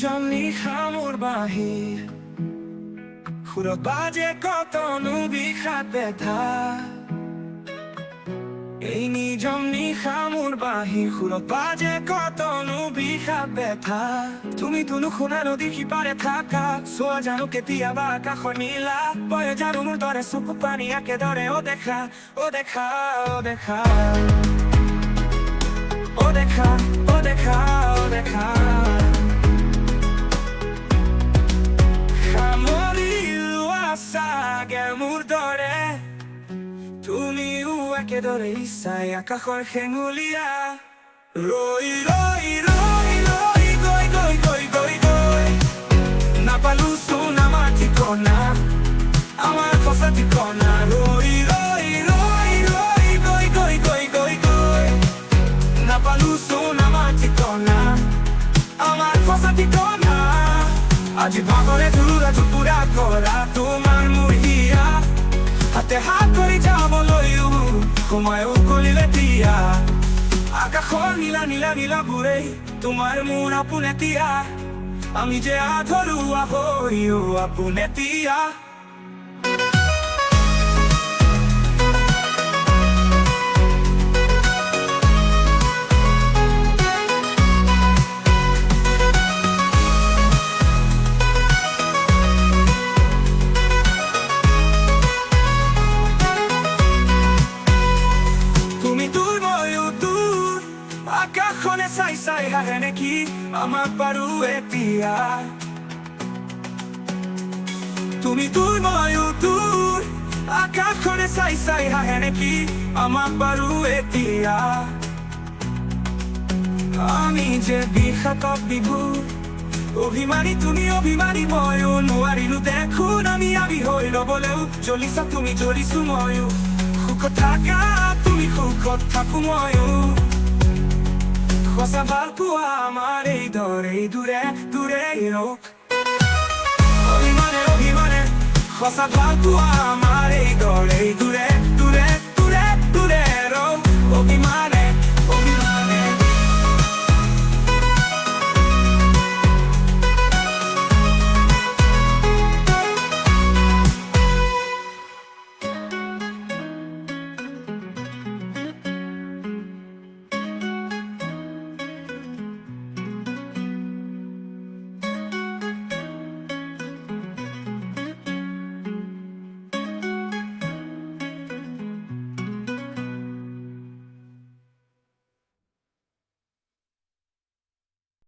নিজন নিশা মোৰ বাহিৰ সুৰত বাজে কতনো বিষাদ ব্যথা এই নিজন নিশা মোৰ বাহিৰ সুৰত বাজে কতনো বিষাদ ব্যথা তুমিতো নুশুনা নদীৰ সিপাৰে থাকা চোৱা জানো কেতিয়াবা আকাশৰ নীলা বয়ে জানো মোৰ দৰে চকু পানী একেদৰে অ দেখা অ দেখা অ দেখা অ দেখা অ দেখা অ দেখা মোৰ দৰে তুমিও একেদৰে ইচ্ছাই আকাশৰ হেঙুলীয়া ৰৈ ৰৈ ৰৈ ৰৈ গৈ গৈ গৈ গৈ গৈ নাপালো চোন আমাৰ ঠিকনা আমাৰ সঁচা ঠিকনা ৰৈ ৰৈ ৰৈ ৰৈ গৈ গৈ গৈ গৈ গৈ নাপালো চোন আমাৰ ঠিকনা আমাৰ সঁচা ঠিকনা আজি ভাগৰে ধুৰা জুপুৰা কৰা তোমাৰ মোৰ হিয়া হাতে হাত ধৰি যাবলৈও সময় উকলিলে দিয়া আকাশৰ নীলা নীলা নীলাবোৰে তোমাৰ মোৰ আপোন এতিয়া আমি যে আধৰুৱা হৈও আপোন এতিয়া আকাশখনে চাই চাই হাঁহে নেকি আমাক বাৰু এতিয়া তুমি দূৰ ময়ো দূৰ আকাশখনে চাই চাই হাঁহে নেকি আমাক বাৰু এতিয়া আমি যে বিষাক্ত বিভুৰ অভিমানী তুমি অভিমানী ময়ো নোৱাৰিলো দেখোন আমি হৈ ল'বলৈও জ্বলিছা তুমি জ্বলিছো ময়ো সুখত থাকা তুমি সুখত থাকো ময়ো সঁচা ভাল পোৱা আমাৰ এই দৰে দূৰে দূৰে ৰখ অভিমানে অভিমানে সঁচা ভাল পোৱা আমাৰ